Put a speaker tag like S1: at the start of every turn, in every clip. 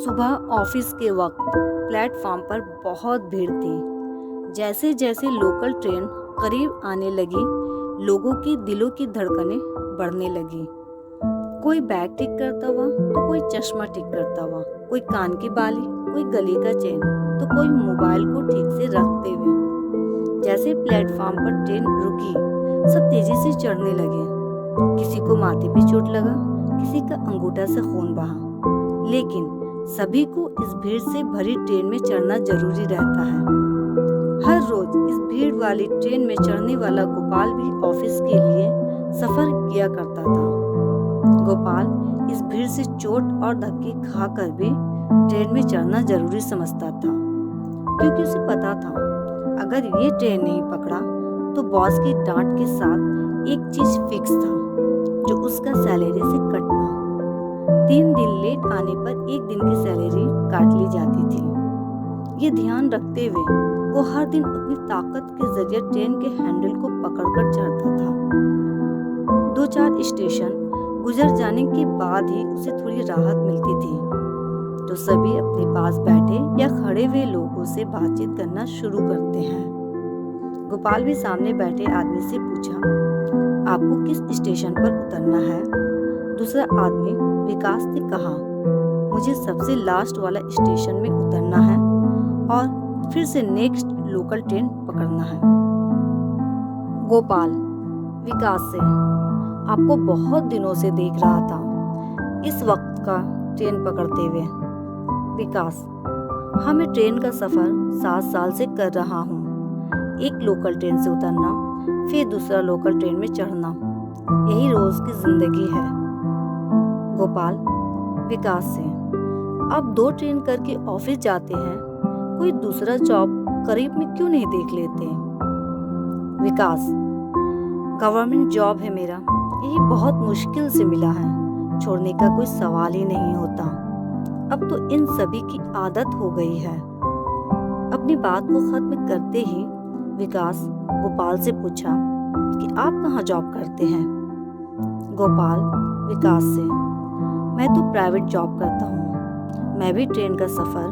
S1: सुबह ऑफिस के वक्त प्लेटफॉर्म पर बहुत भीड़ थी। जैसे जैसे लोकल ट्रेन करीब आने लगी, लोगों की दिलों की धड़कनें बढ़ने लगी। कोई बैग ठीक करता हुआ तो कोई चश्मा ठीक करता हुआ, कोई कान की बाली, कोई गले का चेन तो कोई मोबाइल को ठीक से रखते हुए। जैसे प्लेटफॉर्म पर ट्रेन रुकी, सब तेजी से चढ़ने लगे। किसी को माथे पे चोट लगा, किसी का अंगूठा से खून बहा, लेकिन सभी को इस भीड़ से भरी ट्रेन में चढ़ना जरूरी रहता है। हर रोज इस भीड़ वाली ट्रेन में चढ़ने वाला गोपाल भी ऑफिस के लिए सफर किया करता था। गोपाल इस भीड़ से चोट और धक्के खाकर भी ट्रेन में चढ़ना जरूरी समझता था, क्योंकि उसे पता था अगर ये ट्रेन नहीं पकड़ा तो बॉस की डांट के साथ एक चीज फिक्स था, जो उसका सैलरी से कटना। 3 दिन लेट आने पर 1 दिन की सैलरी काट ली जाती थी। ये ध्यान रखते हुए वो हर दिन अपनी ताकत के जरिए ट्रेन के हैंडल को पकड़कर चढ़ता था। 2-4 स्टेशन गुजर जाने के बाद ही उसे थोड़ी राहत मिलती थी, तो सभी अपने पास बैठे या खड़े हुए लोगों से बातचीत करना शुरू करते हैं। गोपाल भी सामने बैठे आदमी से पूछा, आपको किस स्टेशन पर उतरना है? दूसरा आदमी विकास ने कहा, मुझे सबसे लास्ट वाला स्टेशन में उतरना है और फिर से नेक्स्ट लोकल ट्रेन पकड़ना है। गोपाल विकास से, आपको बहुत दिनों से देख रहा था इस वक्त का ट्रेन पकड़ते हुए। विकास, हाँ, मैं ट्रेन का सफर 7 साल से कर रहा हूँ। एक लोकल ट्रेन से उतरना, फिर दूसरा लोकल ट्रेन में चढ़ना, यही रोज की जिंदगी है। गोपाल विकास से, आप 2 ट्रेन करके ऑफिस जाते हैं, कोई दूसरा जॉब करीब में क्यों नहीं देख लेते? विकास, गवर्नमेंट जॉब है मेरा, यही बहुत मुश्किल से मिला है, छोड़ने का कोई सवाल ही नहीं होता। अब तो इन सभी की आदत हो गई है। अपनी बात को खत्म करते ही विकास गोपाल से पूछा कि आप कहाँ जॉब करते हैं? गोपाल विकास से, मैं तो प्राइवेट जॉब करता हूँ। मैं भी ट्रेन का सफर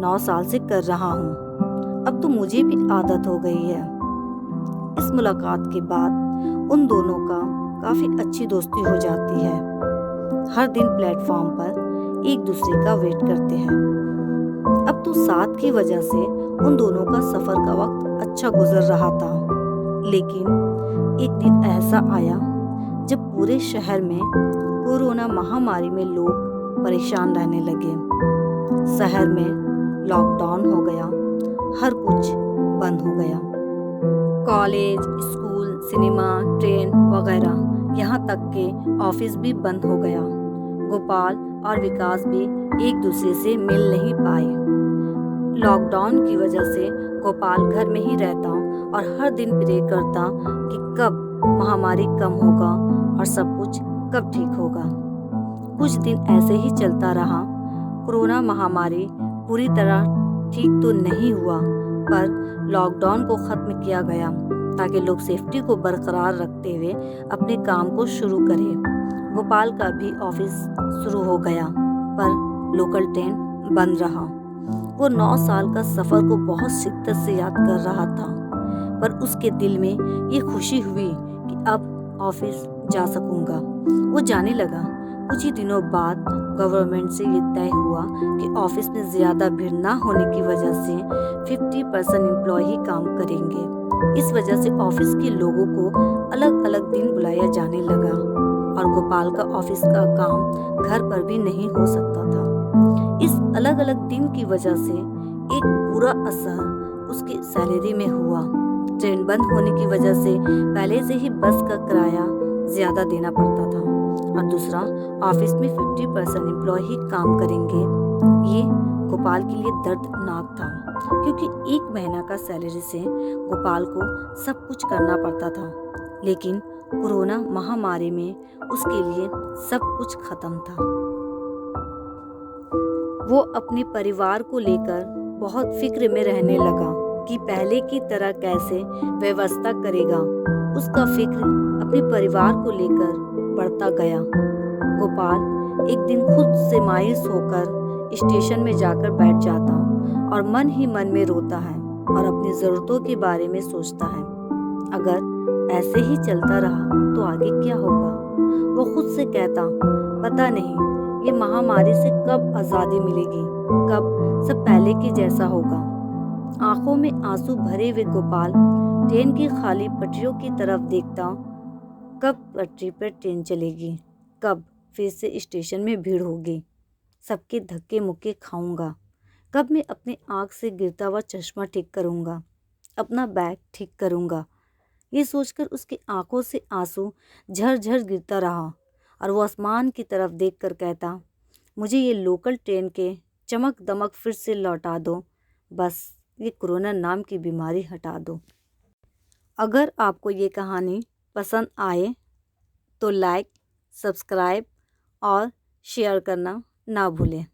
S1: 9 साल से कर रहा हूँ। अब तो मुझे भी आदत हो गई है। इस मुलाकात के बाद उन दोनों का काफी अच्छी दोस्ती हो जाती है। हर दिन प्लेटफॉर्म पर एक दूसरे का वेट करते हैं। अब तो साथ की वजह से उन दोनों का सफर का वक्त अच्छा गुजर रहा था। लेकिन एक दिन ऐसा आया जब पूरे शहर में कोरोना महामारी में लोग परेशान रहने लगे। शहर में लॉकडाउन हो गया, हर कुछ बंद हो गया। कॉलेज, स्कूल, सिनेमा, ट्रेन वगैरह, यहाँ तक के ऑफिस भी बंद हो गया। गोपाल और विकास भी एक दूसरे से मिल नहीं पाए। लॉकडाउन की वजह से गोपाल घर में ही रहता और हर दिन प्रे करता कि कब महामारी कम होगा और सब कुछ कब ठीक होगा। कुछ दिन ऐसे ही चलता रहा। कोरोना महामारी पूरी तरह ठीक तो नहीं हुआ, पर लॉकडाउन को खत्म किया गया ताकि लोग सेफ्टी को बरकरार रखते हुए अपने काम को शुरू करें। गोपाल का भी ऑफिस शुरू हो गया, पर लोकल ट्रेन बंद रहा। वो 9 साल का सफर को बहुत शिद्दत से याद कर रहा था, पर उसके दिल में ये खुशी हुई कि अब ऑफिस जा सकूंगा। वो जाने लगा। कुछ ही दिनों बाद गवर्नमेंट से ये तय हुआ कि ऑफिस में ज्यादा भीड़ ना होने की वजह से 50% एम्प्लॉय ही काम करेंगे। इस वजह से ऑफिस के लोगों को अलग अलग दिन बुलाया जाने लगा और गोपाल का ऑफिस का काम घर पर भी नहीं हो सकता था। इस अलग अलग दिन की वजह से एक बुरा असर उसकी सैलरी में हुआ। ट्रेन बंद होने की वजह से पहले से ही बस का किराया ज्यादा देना पड़ता था और दूसरा, ऑफिस में 50% एम्प्लॉय ही काम करेंगे। ये गोपाल के लिए दर्दनाक था, क्योंकि 1 महीना का सैलरी से गोपाल को सब कुछ करना पड़ता था। लेकिन कोरोना महामारी में उसके लिए सब कुछ खत्म था। वो अपने परिवार को लेकर बहुत फिक्र में रहने लगा कि पहले की तरह कैसे व्यवस्था करेगा। उसका फिक्र अपने परिवार को लेकर बढ़ता गया। गोपाल एक दिन खुद से मायूस होकर स्टेशन में जाकर बैठ जाता हूँ और मन ही मन में रोता है और अपनी ज़रूरतों के बारे में सोचता है। अगर ऐसे ही चलता रहा तो आगे क्या होगा? वो खुद से कहता, पता नहीं ये महामारी से कब आज़ादी मिलेगी, कब सब पहले के जैसा होगा। आंखों में आंसू भरे हुए गोपाल ट्रेन की खाली पटरियों की तरफ देखता, कब पटरी पर ट्रेन चलेगी, कब फिर से स्टेशन में भीड़ होगी, सबके धक्के मुक्के खाऊंगा, कब मैं अपनी आँख से गिरता हुआ चश्मा ठीक करूंगा, अपना बैग ठीक करूंगा। ये सोचकर उसकी आंखों से आंसू झरझर गिरता रहा और वो आसमान की तरफ देखकर कहता, मुझे ये लोकल ट्रेन के चमक दमक फिर से लौटा दो, बस ये कोरोना नाम की बीमारी हटा दो। अगर आपको ये कहानी पसंद आए तो लाइक, सब्सक्राइब और शेयर करना ना भूलें।